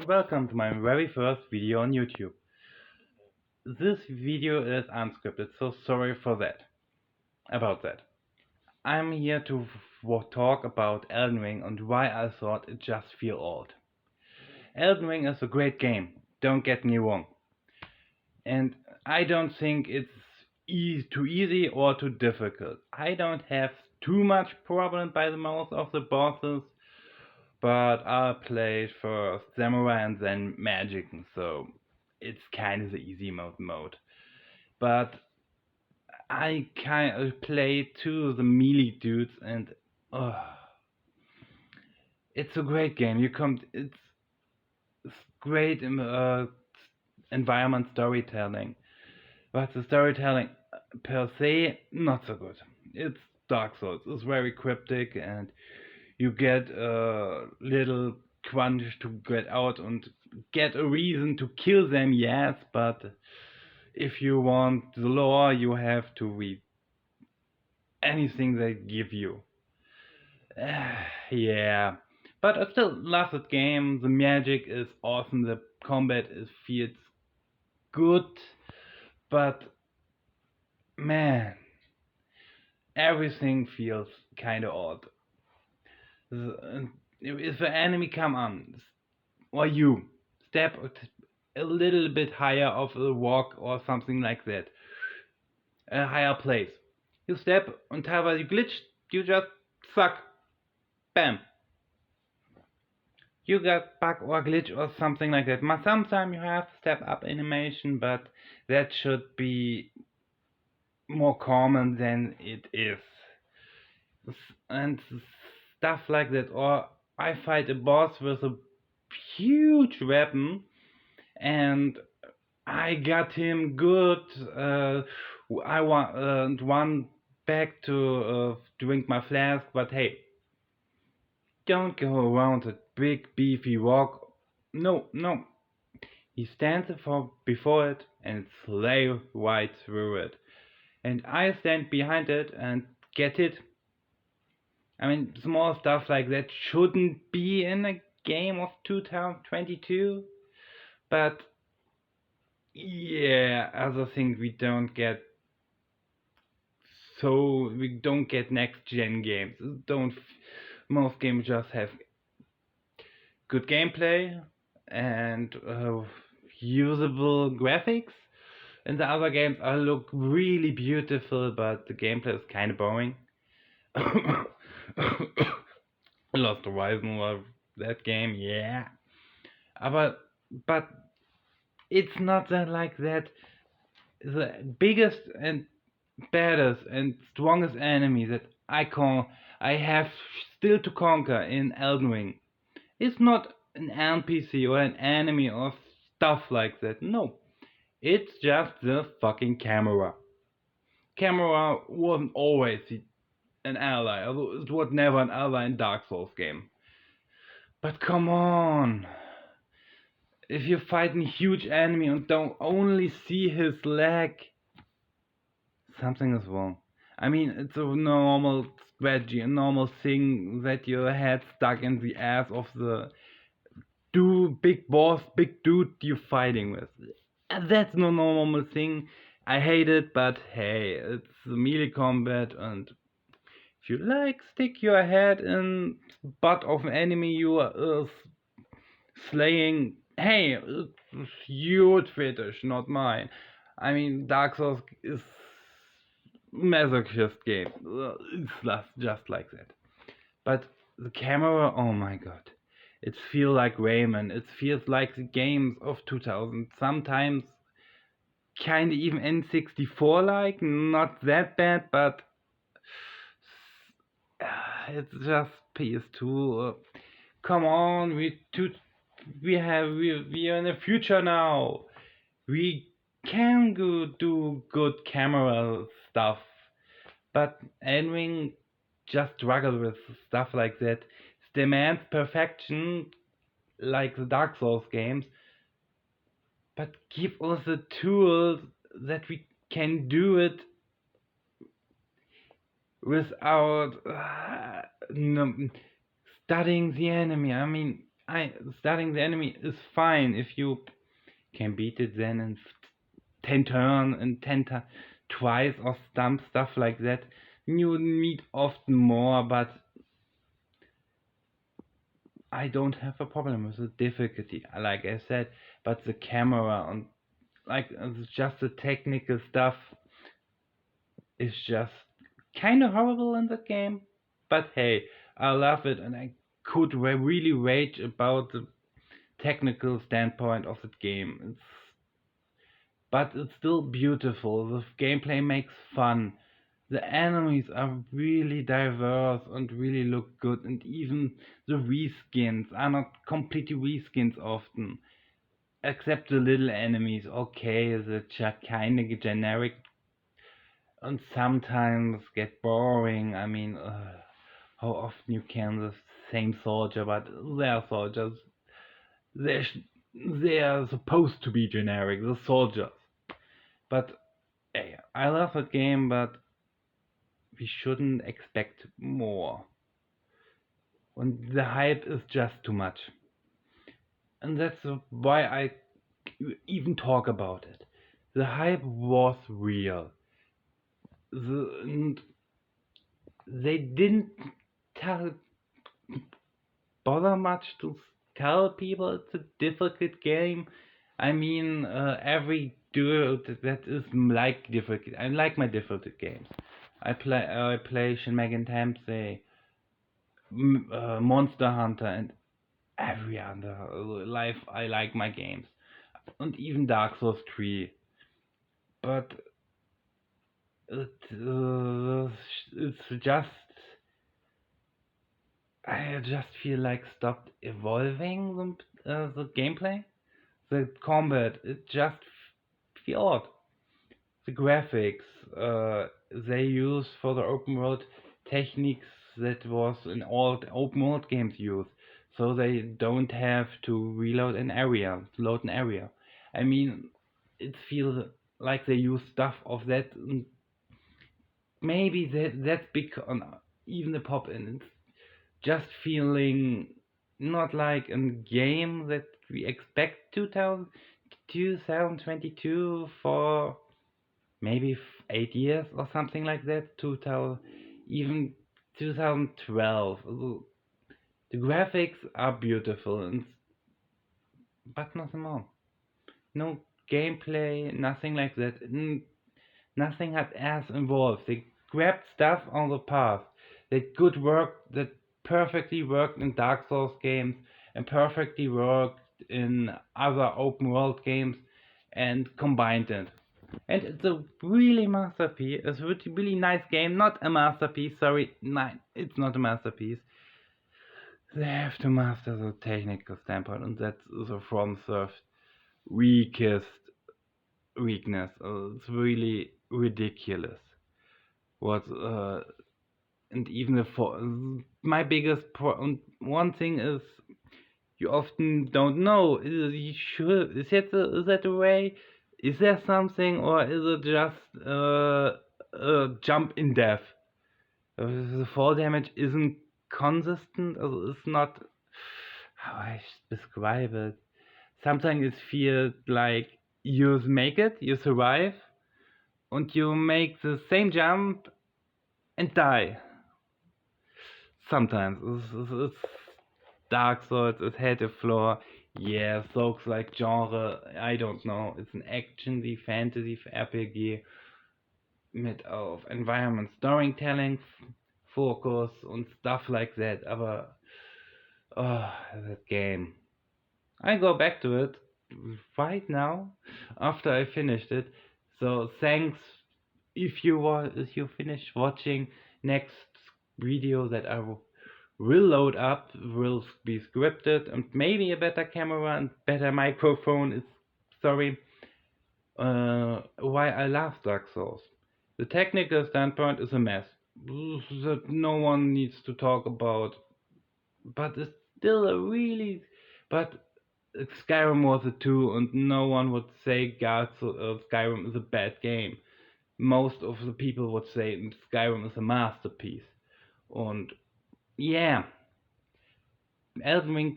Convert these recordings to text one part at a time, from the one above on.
welcome to my very first video on YouTube. This video is unscripted, so sorry for that. About that. I'm here to talk about Elden Ring and why I thought it just feel old. Elden Ring is a great game, don't get me wrong. And I don't think it's too easy or too difficult. I don't have too much problem by the most of the bosses, but I played first Samurai and then Magic, so it's kind of the easy mode. But I kind of played to the melee dudes, and it's a great game. It's great environment storytelling, but the storytelling per se not so good. It's Dark Souls. It's very cryptic, and you get a little crunch to get out and get a reason to kill them, yes, but if you want the lore, you have to read anything they give you. Yeah, but I still love that game. The magic is awesome. The combat feels good, but man, everything feels kind of odd. If an enemy come on, or you step a little bit higher of a walk or something like that, a higher place, you step on top of you glitch, you just suck, bam. You got bug or glitch or something like that. Sometimes you have step up animation, but that should be more common than it is. And stuff like that. Or I fight a boss with a huge weapon and I got him good. I want run back to drink my flask, but hey, don't go around a big beefy rock. No. He stands before it and slay right through it. And I stand behind it and get it. I mean, small stuff like that shouldn't be in a game of 2022. But yeah, other things we don't get next gen games. Most games just have good gameplay and usable graphics, and the other games look really beautiful, but the gameplay is kind of boring. Lost Horizon was that game, yeah, but it's not that like that. The biggest and baddest and strongest enemy that I have still to conquer in Elden Ring is not an NPC or an enemy or stuff like that. No, it's just the fucking camera. Camera wasn't always an ally, although it was never an ally in Dark Souls game. But come on. If you're fighting a huge enemy and don't only see his leg, something is wrong. I mean, it's a normal strategy, a normal thing that your head stuck in the ass of the big boss, big dude you're fighting with. And that's no normal thing. I hate it, but hey, it's melee combat, and if you like, stick your head in butt of an enemy you are slaying. Hey, it's your fetish, not mine. I mean, Dark Souls is masochist game. It's just like that. But the camera, oh my god. It feels like Rayman. It feels like the games of 2000. Sometimes kinda even N64 like. Not that bad, but it's just PS2. Come on, we are in the future now. We can do good camera stuff, but Elden just struggle with stuff like that. It demands perfection, like the Dark Souls games, but give us the tools that we can do it without studying the enemy. I mean, starting the enemy is fine if you can beat it then in 10 turn and 10 twice or stuff like that. You need often more, but I don't have a problem with the difficulty, like I said, but the camera and like just the technical stuff is just kind of horrible in the game. But hey, I love it, and I could really rage about the technical standpoint of the game. But it's still beautiful. The gameplay makes fun. The enemies are really diverse and really look good, and even the reskins are not completely reskins often, except the little enemies. Okay, they're kind of generic and sometimes get boring. I mean, how often you can the same soldier, but they're soldiers. They're they're supposed to be generic, the soldiers. But hey, I love that game, but we shouldn't expect more. And the hype is just too much. And that's why I even talk about it. The hype was real. And they didn't tell, bother much to tell people it's a difficult game. I mean, every duo that is like difficult. I like my difficult games. I play Shin Megami Tensei, Monster Hunter, and every other life. I like my games, and even Dark Souls 3. But it's just I just feel like stopped evolving the gameplay, the combat. It just feels odd. The graphics they use for the open world techniques that was in all the open world games use, so they don't have to load an area. I mean, it feels like they use stuff of that. Maybe that's because even the pop in it's just feeling not like a game that we expect 2022 for maybe 8 years or something like that. 2000, even 2012. The graphics are beautiful, but nothing more. No gameplay, nothing like that. Nothing had as involved. They grabbed stuff on the path that perfectly worked in Dark Souls games and perfectly worked in other open world games and combined it. And it's a really masterpiece. It's a really nice game. Not a masterpiece, sorry. No, it's not a masterpiece. They have to master the technical standpoint, and that's the FromSoft weakest weakness. It's really ridiculous. What and even the my biggest one thing is you often don't know. Is that the way? Is there something, or is it just a jump in death? The fall damage isn't consistent, or it's not. How I describe it? Sometimes it feels like you make it, you survive, and you make the same jump and die. Sometimes it's Dark Souls, it had a flaw. Yeah, Souls like genre, I don't know. It's an action, the fantasy RPG mit auf environment storytelling focus und stuff like that. Aber that game. I go back to it right now after I finished it. So thanks if you finish watching next video that I will load up will be scripted and maybe a better camera and better microphone is sorry why I love Dark Souls. The technical standpoint is a mess that no one needs to talk about, but it's still a really but Skyrim was a 2 and no one would say Skyrim is a bad game. Most of the people would say Skyrim is a masterpiece. And yeah, Elden Ring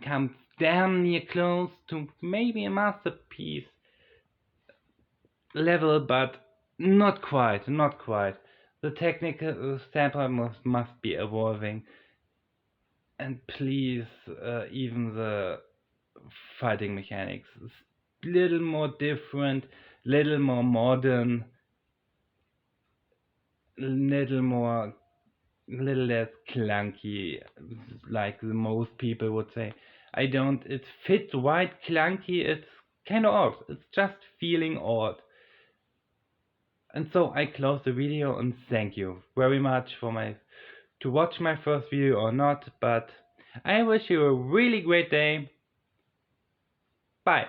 damn near close to maybe a masterpiece level, but not quite, not quite. The technical standpoint must be evolving, and please, even the fighting mechanics is little more different, little more modern, little less clunky, like the most people would say. I don't. It fits right clunky. It's kind of odd. It's just feeling odd. And so I close the video and thank you very much to watch my first video or not, but I wish you a really great day. Bye.